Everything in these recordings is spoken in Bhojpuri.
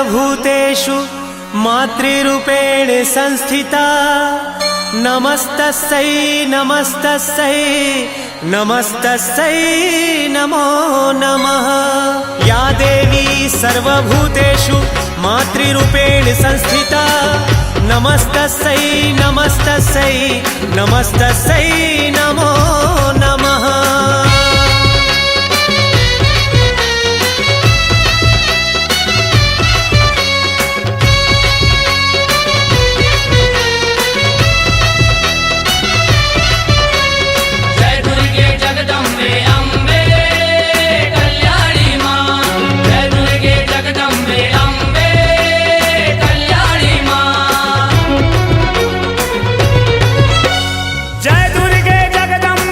सर्वभूतेषु मातृरूपेण संस्थिता। नमस्तस्यै नमस्तस्यै नमस्तस्यै नमो नमः। या देवी सर्वभूतेषु मातृरूपेण संस्थिता। नमस्तस्यै नमस्तस्यै नमस्तस्यै नमो नमः। जय दुर्गे जगदम्बे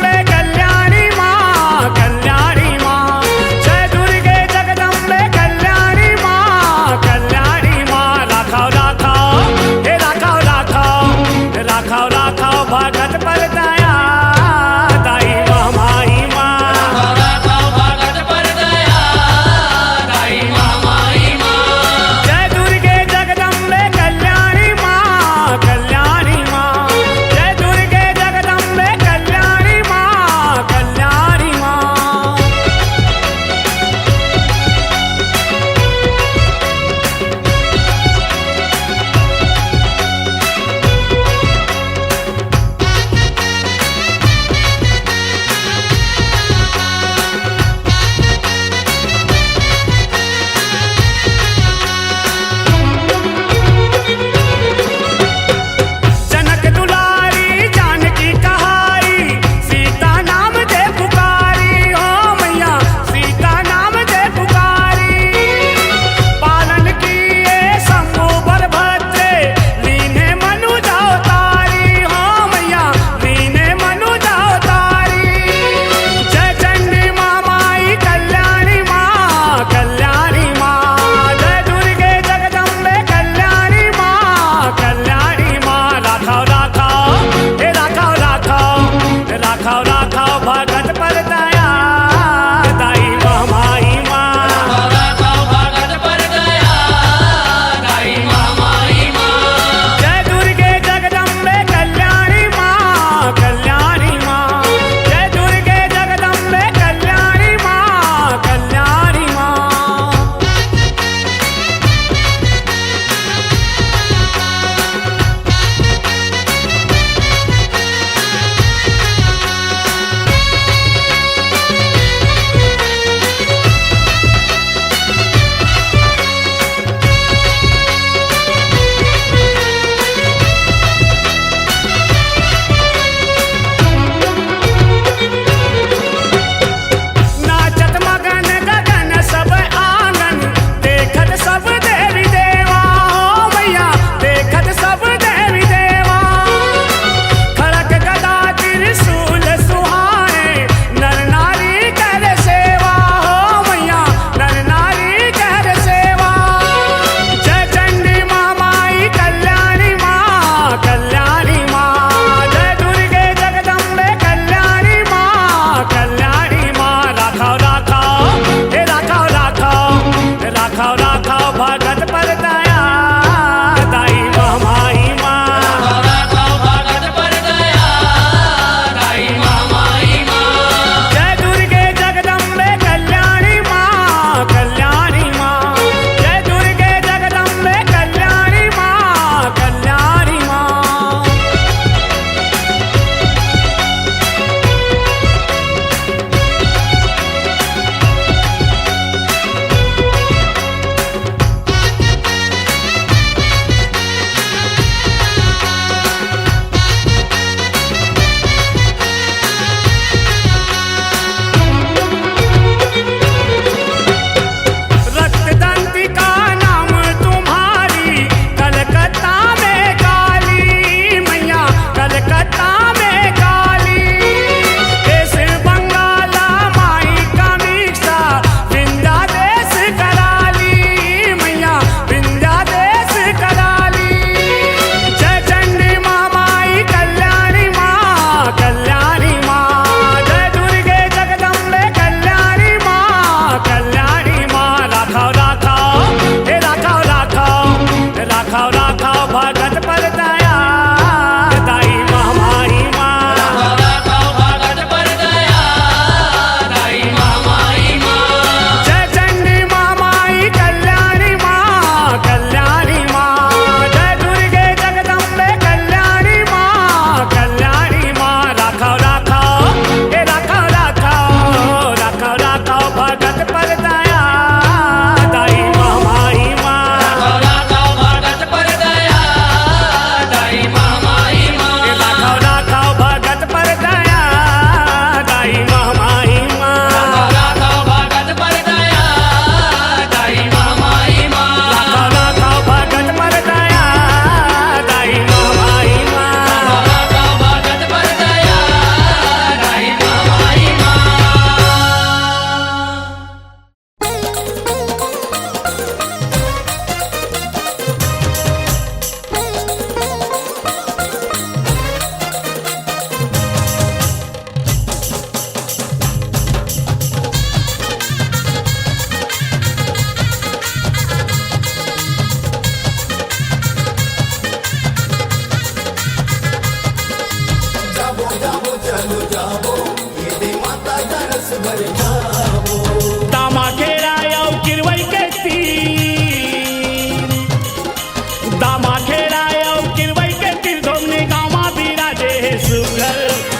दामा खेरायो किरवई के तिरधोमनी गामा बिराजे है सुगर।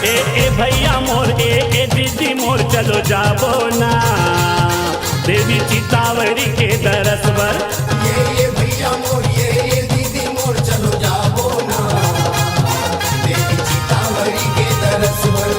ए भैया मोर ए दीदी मोर चलो जाबो ना देवी चितावरी के दरस बर। ये भैया मोर ये दीदी मोर चलो जाबो ना देवी चितावरी के दरस बर।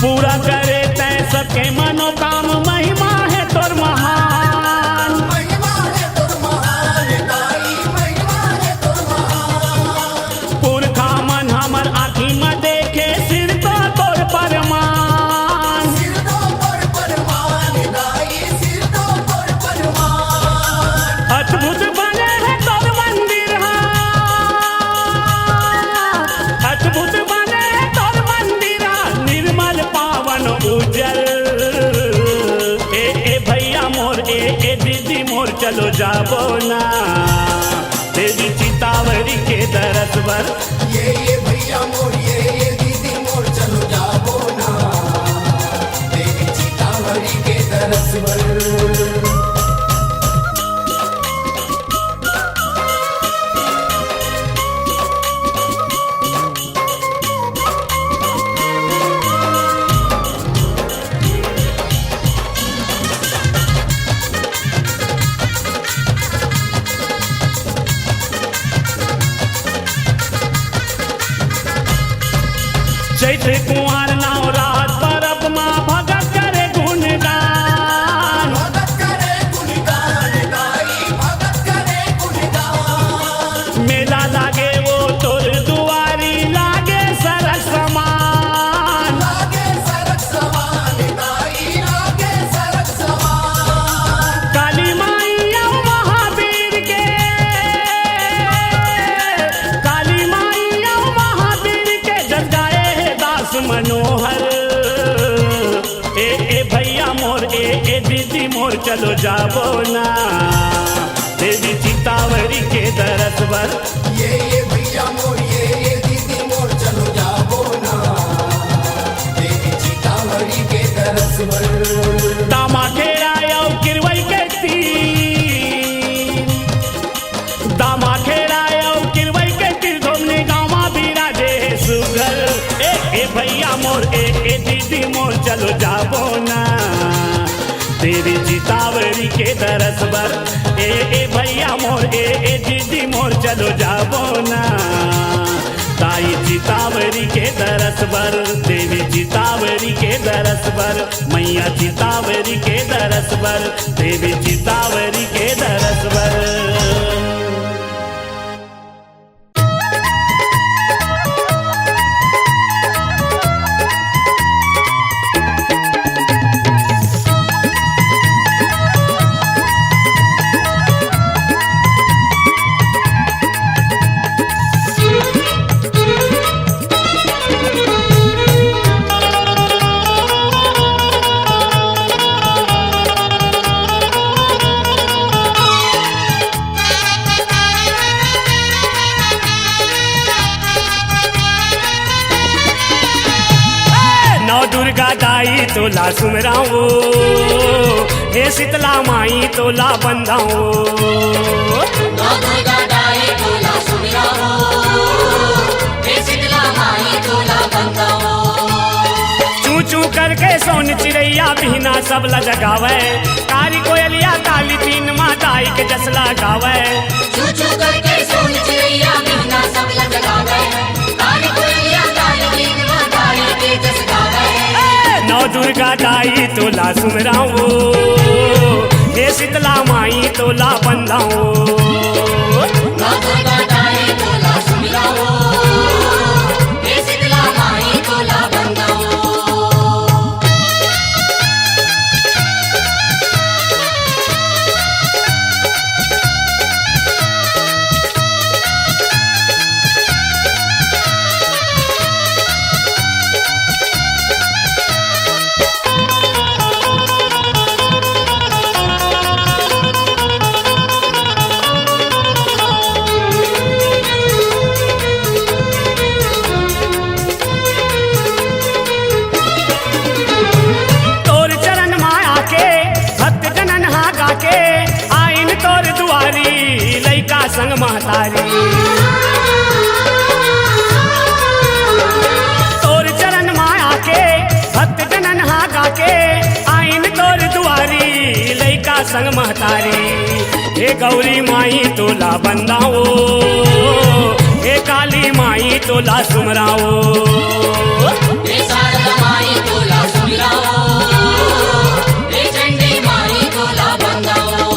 पूरा करे तय सबके मनोकाम महिमा है तोर महान। महिमा है तोर महान दाई महिमा है तोर महान। पुरखा मन हमर आँखी में देखे सिर तो तोर परमान। सिर तो तोर परमान दाई सिर तो तोर परमान। अद्भुत बने है तोर मंदिर अद्भुत बने है तोर मंदिर निर्मल पावन उजल। ए भैया मोर ए दीदी मोर चलो जाबो ना देवी चितावरी के दरस बर। ये भैया मोर ये दीदी मोर चलो जाबो ना देवी चितावरी के दरस बर। चैत्र कुंवर नाव रात परब माँ भगत करे गुणगान। भगत करे गुणगान दाई भगत करे गुणगान। मेला लागे वो तोर दुआरी लागे सरस समान। लागे सरक समान दाई लागे सरक समान। काली माईया महावीर के काली माईया महावीर के जग गाए है दास मनोहर। ए भैया मोर ए दीदी मोर चलो जाबो ना देवी चितावरी के दरस बर। ये भैया मोर ये दीदी मोर चलो जाबो ना देवी चितावरी के दरस बर। दामा खेरायो किरवई के तीर दामा खेरायो किरवई के तिरधोमनी गामा बिराजे है सुगर। ए भैया मोर ए दीदी मोर चलो जाबो ना तेरी चितावरी के दरस बर। ए भैया मोर ए दीदी मोर चलो जाबो ना ताई चितावरी के दरस बर। देवी चितावरी के दरस बर मैया चितावरी के दरस बर देवी चितावरी के दरस बर। दुर्गा दाई तोला सुमराओ हे शीतला माई तोला बंधाओ। दुर्गा दाई तोला सुमिराओ हे शीतला माई तोला बंधाओ। चू चू करके सोन चिड़ैया बिहना सब ल जगावे कारी कोयलिया काली तीन माँ दाई के जसला गावे। चू चू करके सोन चिड़ैया बिहना सब ल जगावे काली कोयलिया काली तीन माँ दाई के जस गावे। नौ दुर्गा दाई तोला सुमराओ हे शीतला माई तोला बंधाओ। दुर्गा दाई तोला सुमिराओ हे शीतला माई तोला बंधाओ। संग महतारी तोर चरण माया के भक्त जनन हागा के आइन तोर दुआरी लैका संग महतारी हे गौरी माई तोला बंदाओ हे काली माई तोला सुमराओ हे शारदा माई तोला सुमिराओ हे चंडी माई तोला बंदाओ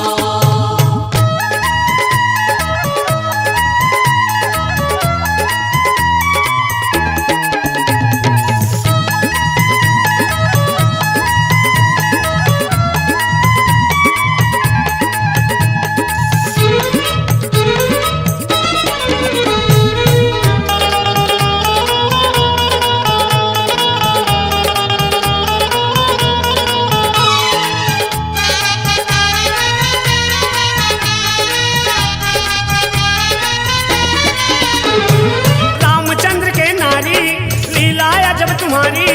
रामचंद्र के नारी लीला जब तुम्हारी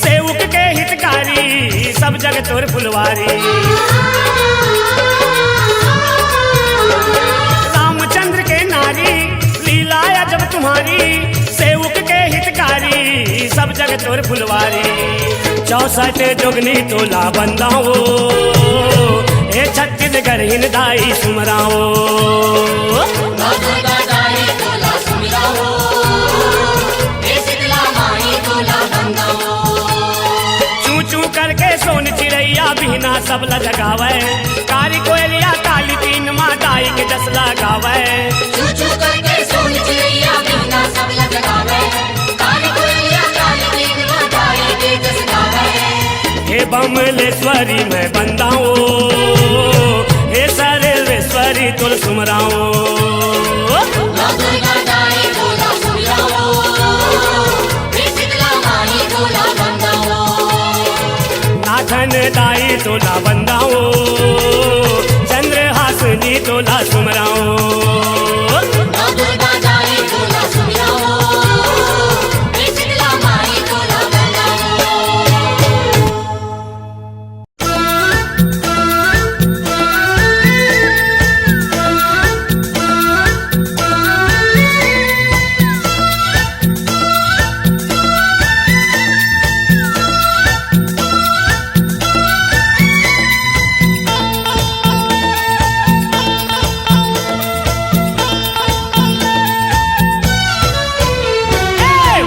सेवक के हितकारी सब जग तोर फुलवारी रामचंद्र के नारी लीला जब तुम्हारी सेवक के हितकारी सब जग तोर फुलवारी 64 जोगनी तोला बंदाओ हे छत्तीसगढ़ हिंदाई सुमराओ दुर्गा दाई तोला सुमिराओ हे शीतला माई तोला बंदाओ चू चू करके सोन चिड़ैया बिहना सब लगावे कारी कोयलिया काली तीन माताई के जस लगावे चू चू करके सोन चिड़ैया बिना सब लगावे काली कोयलिया काली तीन माताई के जस गावे हे बमलेश्वरी मैं बंदाओ हे सर्वेश्वरी तुल सुमराओ दुर्गा दाई तोला सुमिराओ हे शीतला माई तोला बंदाओ नाथन दाई तोला बंदाओ चंद्रहासनी तोला सुमराओ दुर्गा दाई तोला सुमिराओ हे शीतला माई तोला बंदाओ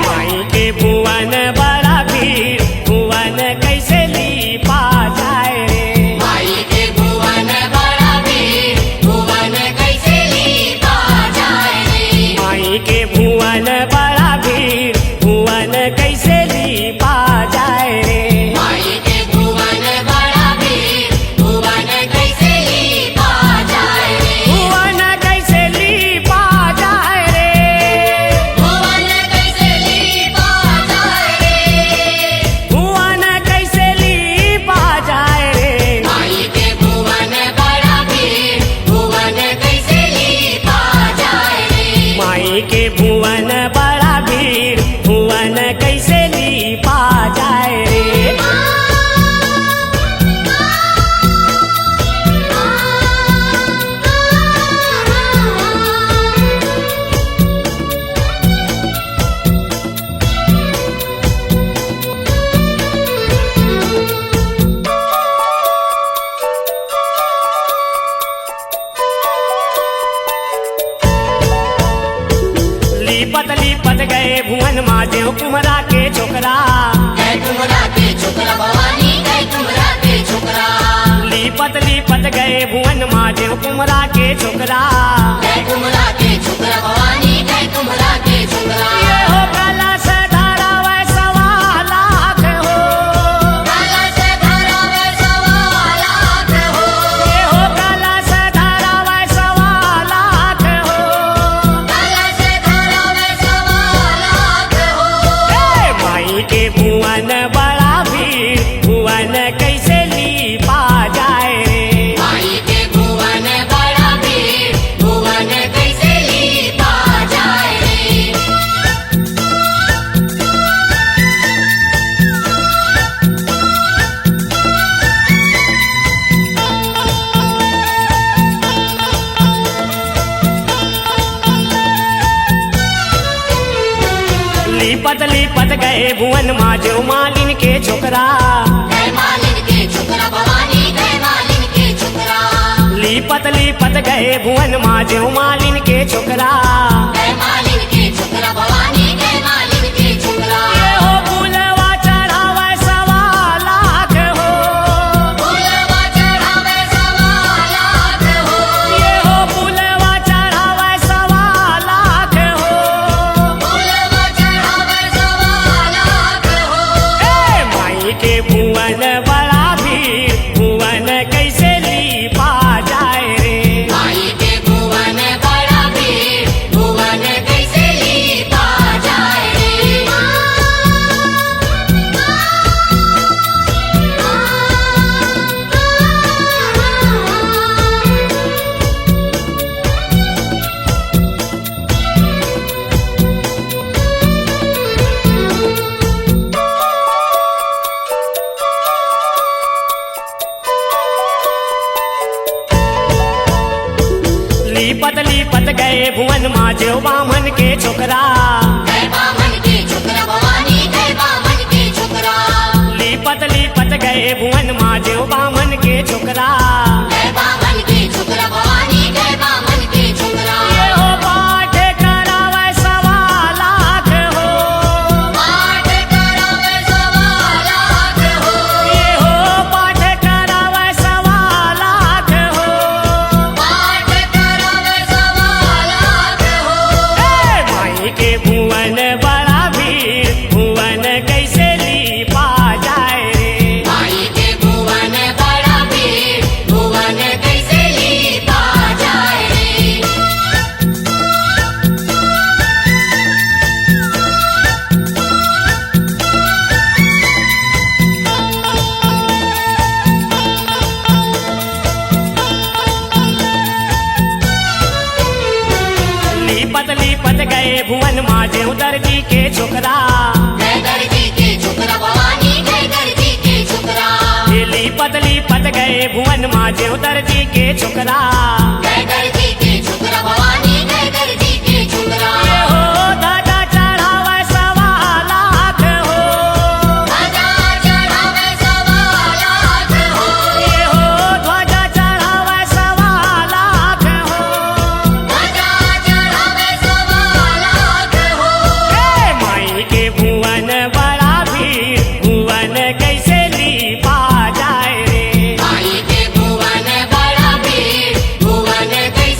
माई के भुवन बड़ा भीड़ भुवन कैसे ली पा जाए रे माई के भुवन बड़ा भीड़ भुवन कैसे ली पा जाए रे माई के भुवन बड़ा भीड़ भुवन कैसे ली पा जाए रे माई के भुवन बड़ा भीड़ भुवन कैसे ली पा जाए रे भुवन कैसे ली पा जाए रे भुवन कैसे ली पा जाए रे भुवन कैसे ली पा जाए रे माई के भुवन बड़ा भीड़ भुवन कैसे ली पा जाए रे माई के भुवन बड़ा भीड़ भुवन कैसे ली पा जाए रे लीपत गए भुवन महादेव कुमरा के छोकरा जय कुमरा के छोकरा भवानी जय कुमरा के छोकरा लीपत गए भुवन महादेव कुमरा के छोकरा जय कुमरा के छोकरा भवानी जय कुमरा के छोकरा ये हो काला से धारा वै सवा लाख हो काला से धारा वे सवा लाख हो ये हो काला से धारा वै सवा लाख हो काला से धारा वे सवा लाख हो माई के भुवन बड़ा भीड़ भुवन कैसे ली पा जाए रे माई के भुवन बड़ा भीड़ भुवन कैसे ली पा लिपत गए भुवन माजो मालिन के छोकरा जय मालिन के छोकरा भवानी जय मालिन के छोकरा लिपत गए भुवन माजो मालिन के छोकरा जय मालिन के छोकरा भवानी जय मालिन के छोकरा ये हो फूलवा चढ़ावे सवा लाख हो फूलवा चढ़ावे सवा लाख हो ये हो फूलवा चढ़ावे सवा लाख हो फूलवा चढ़ावे सवा लाख हो ए माई के भुवन बड़ा भीड़ भुवन कैसे लीपा जाए रे माई के भुवन बड़ा भीड़ भुवन कैसे लीपा जाए रे लिपत गए भुवन माजो बामन के छोकरा जय बामन के छोकरा भवानी जय बामन के छोकरा लिपत गए भुवन माजो बामन के छोकरा जय बामन के छोकरा भवानी जय बामन के छोकरा ये हो पाठ करावे सवा लाख हो पाठ करावे सवा लाख हो ये हो पाठ करावे सवा लाख हो पाठ करावे सवा लाख हो ए माई के भुवन बड़ा भीड़ भुवन कैसे लीपा जाए रे माई के भुवन बड़ा भीड़ भुवन कैसे लीपा जाए रे लिपत गए भुवन माजो दर्जी के छोकरा जय दर्जी के छोकरा भवानी जय दर्जी के छोकरा ये लिपत गए भुवन माजो दर्जी के छोकरा जय दर्जी के छोकरा भवानी जय दर्जी के छोकरा ये हो दादा चढ़ावे सवा लाख हो ध्वजा चढ़ावे सवा लाख हो ये हो ध्वजा चढ़ावे सवा लाख हो ध्वजा चढ़ावे सवा लाख हो ए माई के भुवन बड़ा भीड़ भुवन कैसे लीपा जाए रे माई के भुवन बड़ा भीड़ भुवन कैसे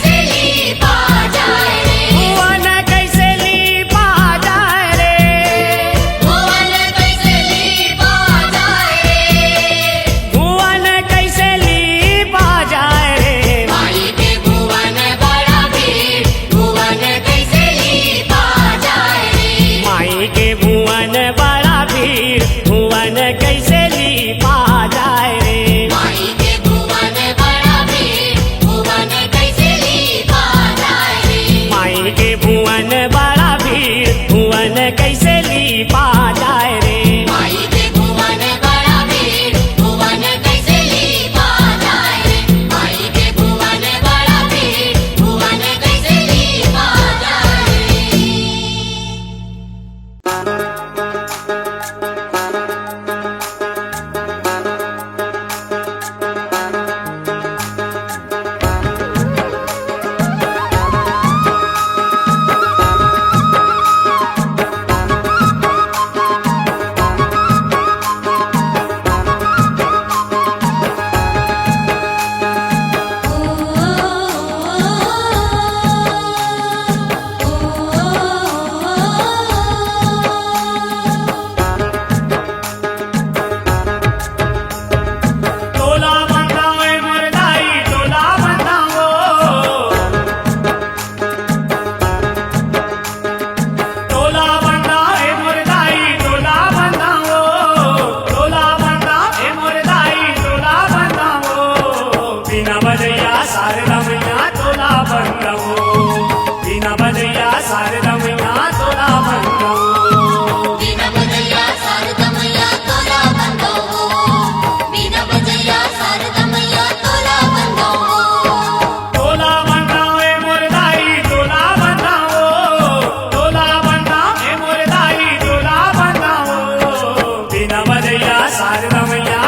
मैया शारदा मैया